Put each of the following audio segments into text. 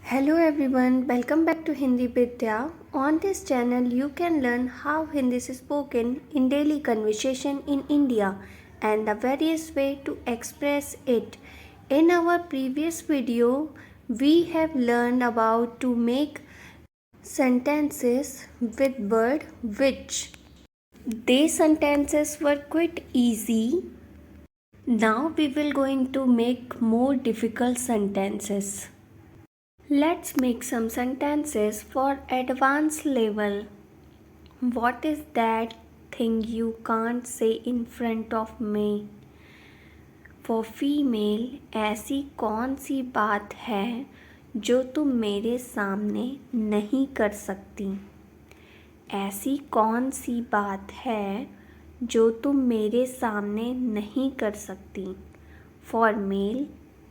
Hello everyone, welcome back to Hindi Vidya. On this channel, you can learn how Hindi is spoken in daily conversation in India and the various way to express it. In our previous video, we have learned about to make sentences with word which. These sentences were quite easy. Now we will going to make more difficult sentences. Let's make some sentences for advanced level. What is that thing you can't say in front of me? For female, ऐसी कौन सी बात है जो तुम मेरे सामने नहीं कर सकती? ऐसी कौन सी बात है जो तुम मेरे सामने नहीं कर सकती? फॉर मेल,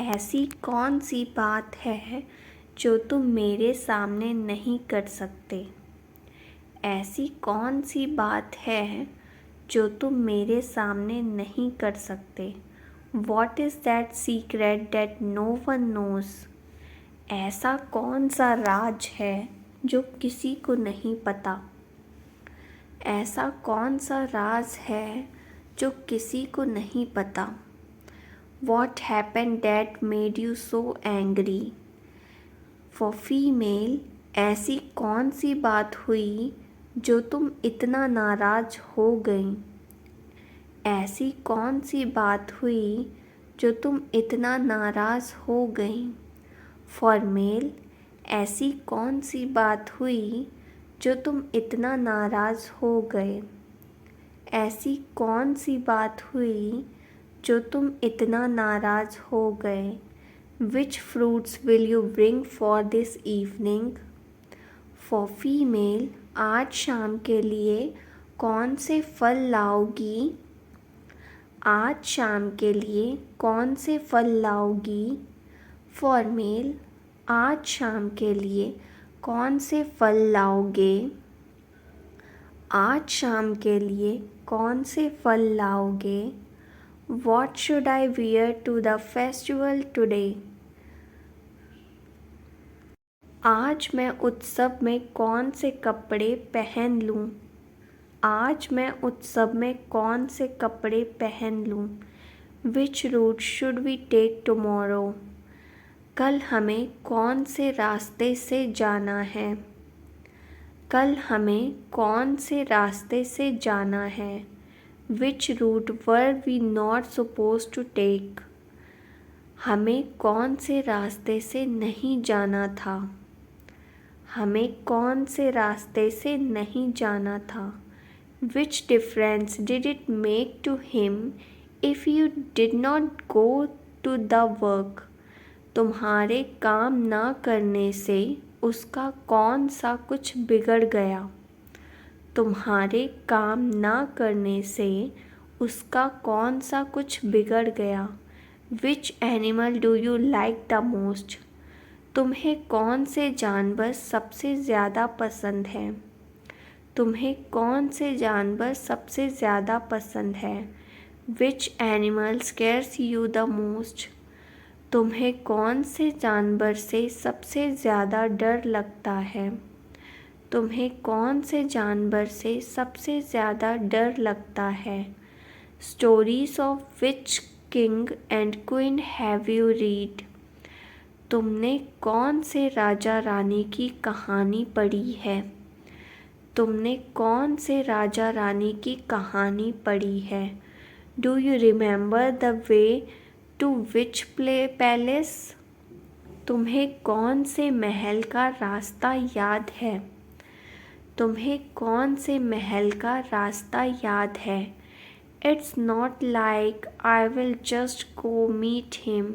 ऐसी कौन सी बात है जो तुम मेरे सामने नहीं कर सकते? ऐसी कौन सी बात है जो तुम मेरे सामने नहीं कर सकते? What is that secret that no one knows? ऐसा कौन सा राज है जो किसी को नहीं पता? ऐसा कौन सा राज है जो किसी को नहीं पता? What happened that made you so angry? For female, ऐसी कौन सी बात हुई जो तुम इतना नाराज हो गई? ऐसी कौन सी बात हुई जो तुम इतना नाराज हो गई? फॉर मेल, ऐसी कौन सी बात हुई जो तुम इतना नाराज हो गए? ऐसी कौन सी बात हुई जो तुम इतना नाराज हो गए? Which fruits will you bring for this evening? For female, आज शाम के लिए कौन से फल लाओगी? आज शाम के लिए कौन से फल लाओगी? For male, आज शाम के लिए कौन से फल लाओगे? आज शाम के लिए कौन से फल लाओगे? What should I wear to the festival today? आज मैं उत्सव में कौन से कपड़े पहन लूँ? आज मैं उत्सव में कौन से कपड़े पहन लूँ? Which route should we take tomorrow? कल हमें कौन से रास्ते से जाना है? कल हमें कौन से रास्ते से जाना है? Which route were we not supposed to take? हमें कौन से रास्ते से नहीं जाना था? हमें कौन से रास्ते से नहीं जाना था? Which difference did it make to him if you did not go to the work? तुम्हारे काम ना करने से उसका कौन सा कुछ बिगड़ गया? तुम्हारे काम ना करने से उसका कौन सा कुछ बिगड़ गया? Which animal do you like the most? तुम्हें कौन से जानवर सबसे ज़्यादा पसंद है? तुम्हें कौन से जानवर सबसे ज़्यादा पसंद है? Which animal scares you the most? तुम्हें कौन से जानवर से सबसे ज़्यादा डर लगता है? तुम्हें कौन से जानवर से सबसे ज़्यादा डर लगता है? Stories of which king and queen have you read? तुमने कौन से राजा रानी की कहानी पढ़ी है? तुमने कौन से राजा रानी की कहानी पढ़ी है? Do you remember the way to which palace? तुम्हें कौन से महल का रास्ता याद है? तुम्हें कौन से महल का रास्ता याद है? It's not like I will just go meet him.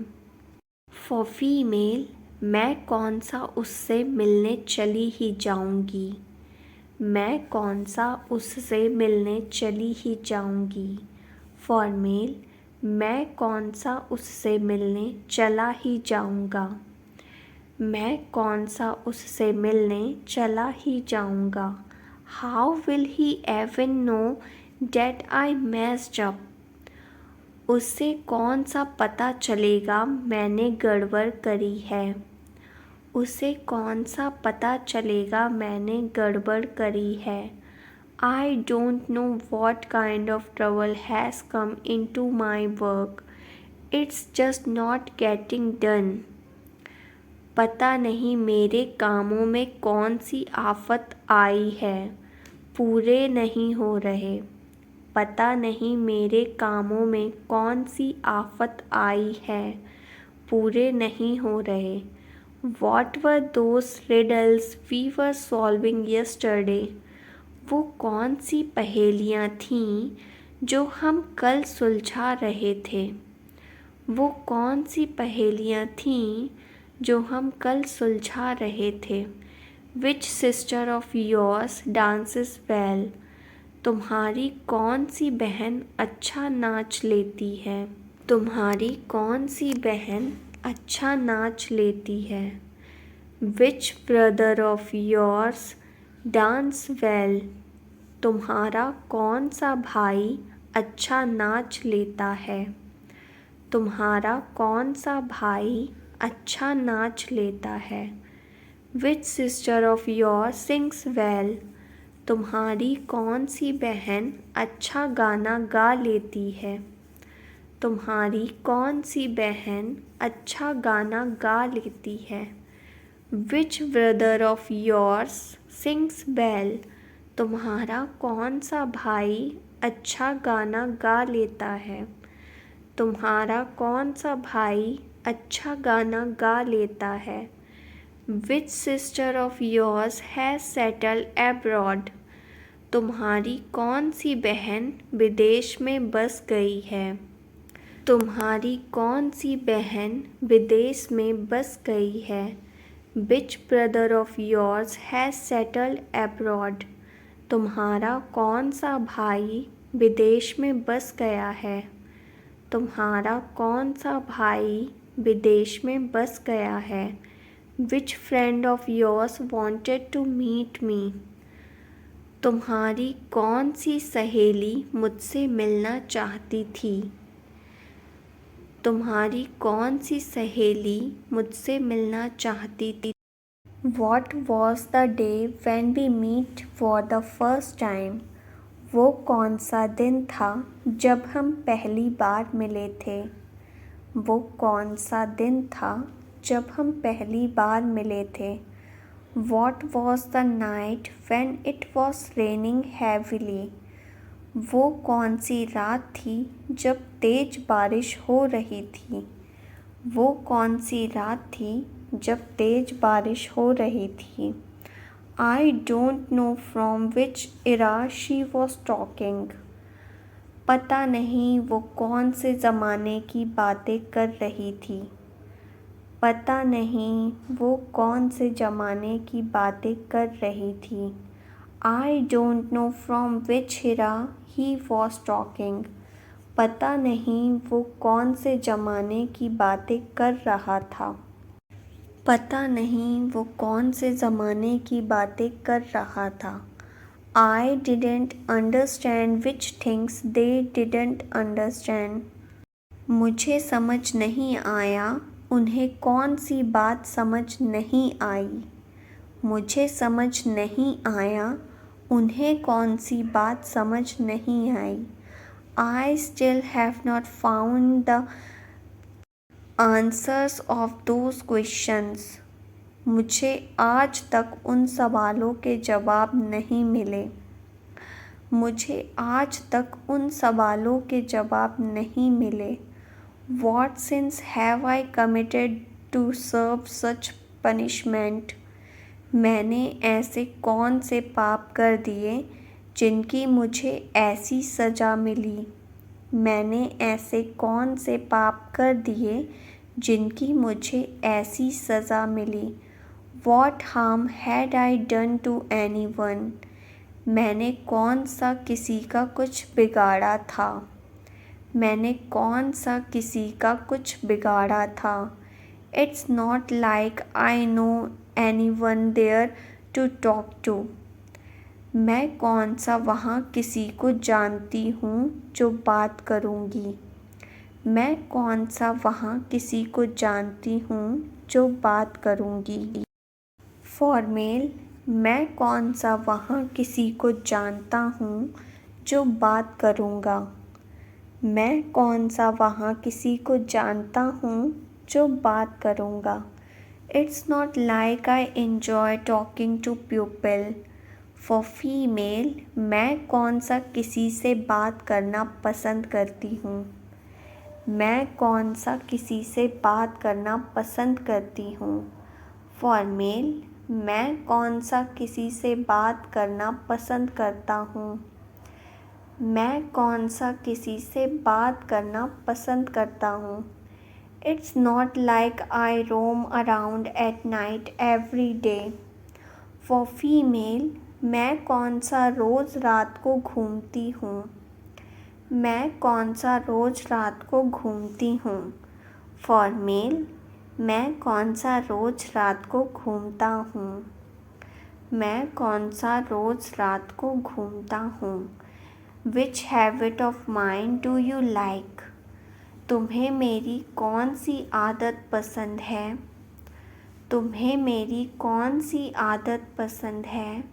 For female, मैं कौन सा उससे मिलने चली ही जाऊंगी? मैं कौन सा उससे मिलने चली ही जाऊंगी? For male, मैं कौन सा उससे मिलने चला ही जाऊंगा? मैं कौन सा उससे मिलने चला ही जाऊंगा? How will he even know that I messed up? उससे कौन सा पता चलेगा मैंने गड़बड़ करी है? उसे कौन सा पता चलेगा मैंने गड़बड़ करी है। I don't know what kind of trouble has come into my work. It's just not getting done. पता नहीं मेरे कामों में कौन सी आफत आई है, पूरे नहीं हो रहे। पता नहीं मेरे कामों में कौन सी आफत आई है, पूरे नहीं हो रहे। What were those riddles we were solving yesterday? वो कौन सी पहेलियाँ थीं जो हम कल सुलझा रहे थे। वो कौन सी पहेलियाँ थीं जो हम कल सुलझा रहे थे। Which sister of yours dances well? तुम्हारी कौन सी बहन अच्छा नाच लेती है। तुम्हारी कौन सी बहन अच्छा नाच लेती है। Which brother of yours dance well? तुम्हारा कौन सा भाई अच्छा नाच लेता है। तुम्हारा कौन सा भाई अच्छा नाच लेता है। Which sister of yours sings well? तुम्हारी कौन सी बहन अच्छा गाना गा लेती है। तुम्हारी कौन सी बहन अच्छा गाना गा लेती है। Which brother of yours sings well? तुम्हारा कौन सा भाई अच्छा गाना गा लेता है। तुम्हारा कौन सा भाई अच्छा गाना गा लेता है। Which sister of yours has settled abroad? तुम्हारी कौन सी बहन विदेश में बस गई है। तुम्हारी कौन सी बहन विदेश में बस गई है। Which brother of yours has settled abroad? तुम्हारा कौन सा भाई विदेश में बस गया है। तुम्हारा कौन सा भाई विदेश में बस गया है। Which friend of yours wanted to meet me? तुम्हारी कौन सी सहेली मुझसे मिलना चाहती थी। तुम्हारी कौन सी सहेली मुझसे मिलना चाहती थी। What was the day when we meet for the first time? वो कौन सा दिन था जब हम पहली बार मिले थे। वो कौन सा दिन था जब हम पहली बार मिले थे। What was the night when it was raining heavily? वो कौन सी रात थी जब तेज बारिश हो रही थी। वो कौन सी रात थी जब तेज बारिश हो रही थी। I don't know from which era she was talking. पता नहीं वो कौन से ज़माने की बातें कर रही थी। पता नहीं वो कौन से ज़माने की बातें कर रही थी। I don't know from which era he was talking. पता नहीं वो कौन से ज़माने की बातें कर रहा था। पता नहीं वो कौन से ज़माने की बातें कर रहा था। I didn't understand which things they didn't understand. मुझे समझ नहीं आया उन्हें कौन सी बात समझ नहीं आई। मुझे समझ नहीं आया उन्हें कौन सी बात समझ नहीं आई। I still have not found the answers of those questions. मुझे आज तक उन सवालों के जवाब नहीं मिले। मुझे आज तक उन सवालों के जवाब नहीं मिले। What sins have I committed to serve such punishment? मैंने ऐसे कौन से पाप कर दिए जिनकी मुझे ऐसी सज़ा मिली। मैंने ऐसे कौन से पाप कर दिए जिनकी मुझे ऐसी सज़ा मिली। What harm had I done to anyone? मैंने कौन सा किसी का कुछ बिगाड़ा था। मैंने कौन सा किसी का कुछ बिगाड़ा था। It's not like I know anyone there to talk to. मैं कौन सा वहाँ किसी को जानती हूँ जो बात करूँगी। मैं कौन सा वहाँ किसी को जानती हूँ जो बात करूँगी। फॉर मेल, मैं कौन सा वहाँ किसी को जानता हूँ जो बात करूँगा। मैं कौन सा वहाँ किसी को जानता हूँ जो बात करूँगा। It's not like I enjoy talking to people. For female, मैं कौन सा किसी से बात करना पसंद करती हूँ। मैं कौन सा किसी से बात करना पसंद करती हूँ। फॉर मेल, मैं कौन सा किसी से बात करना पसंद करता हूँ। मैं कौन सा किसी से बात करना पसंद करता हूँ। It's not like I roam around at night every day. For female, मैं कौन सा रोज़ रात को घूमती हूँ। मैं कौन सा रोज़ रात को घूमती हूँ। फॉर मेल, मैं कौन सा रोज़ रात को घूमता हूँ। मैं कौन सा रोज़ रात को घूमता हूँ। Which habit of mine do you like. तुम्हें मेरी कौन सी आदत पसंद है। तुम्हें मेरी कौन सी आदत पसंद है।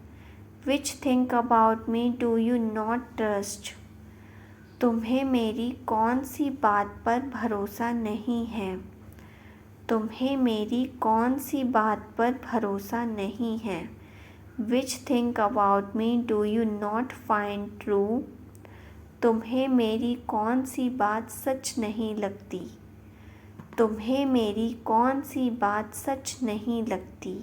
Which think about me do you not trust. तुम्हें मेरी कौन सी बात पर भरोसा नहीं है। तुम्हें मेरी कौन सी बात पर भरोसा नहीं है। Which think about me do you not find true. तुम्हें मेरी कौन सी बात सच नहीं लगती। तुम्हें मेरी कौन सी बात सच नहीं लगती।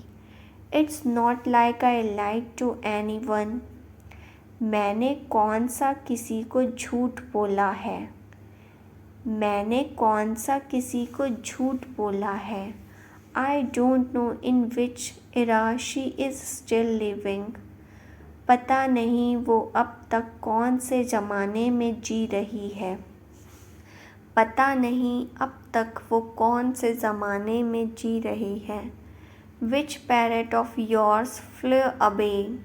It's not like I like to anyone. मैंने कौन सा किसी को झूठ बोला है। मैंने कौन सा किसी को झूठ बोला है। I don't know in which era she is still living. पता नहीं वो अब तक कौन से ज़माने में जी रही है। पता नहीं अब तक वो कौन से ज़माने में जी रही है। विच पैरेट ऑफ योर्स फ्लेw अवे।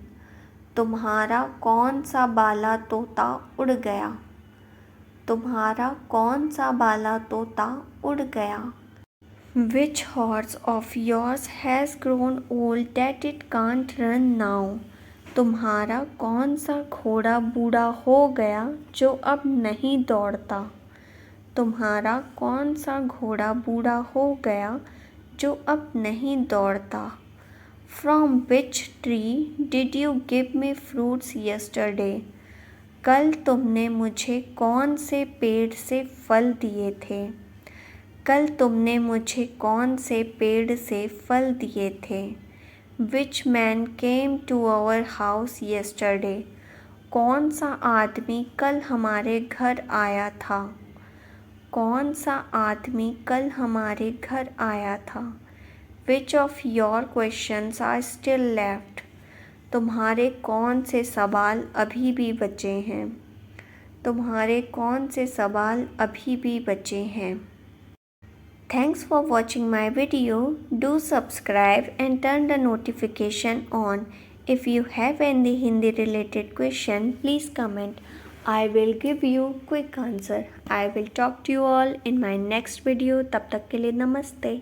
तुम्हारा कौन सा बाला तोता उड़ गया। तुम्हारा कौन सा बाला तोता उड़ गया। Which horse of yours has grown old that it can't run now. तुम्हारा कौन सा घोड़ा बूढ़ा हो गया जो अब नहीं दौड़ता। तुम्हारा कौन सा घोड़ा बूढ़ा हो गया जो अब नहीं दौड़ता। From which tree did you give me fruits yesterday. कल तुमने मुझे कौन से पेड़ से फल दिए थे। कल तुमने मुझे कौन से पेड़ से फल दिए थे। Which man came to our house yesterday. कौन सा आदमी कल हमारे घर आया था। कौन सा आदमी कल हमारे घर आया था। Which of your questions are still left. तुम्हारे कौन से सवाल अभी भी बचे हैं। तुम्हारे कौन से सवाल अभी भी बचे हैं। Thanks for watching my video. Do subscribe and turn the notification on. If you have any Hindi related question, please comment. I will give you quick answer. I will talk to you all in my next video. तब तक के लिए नमस्ते।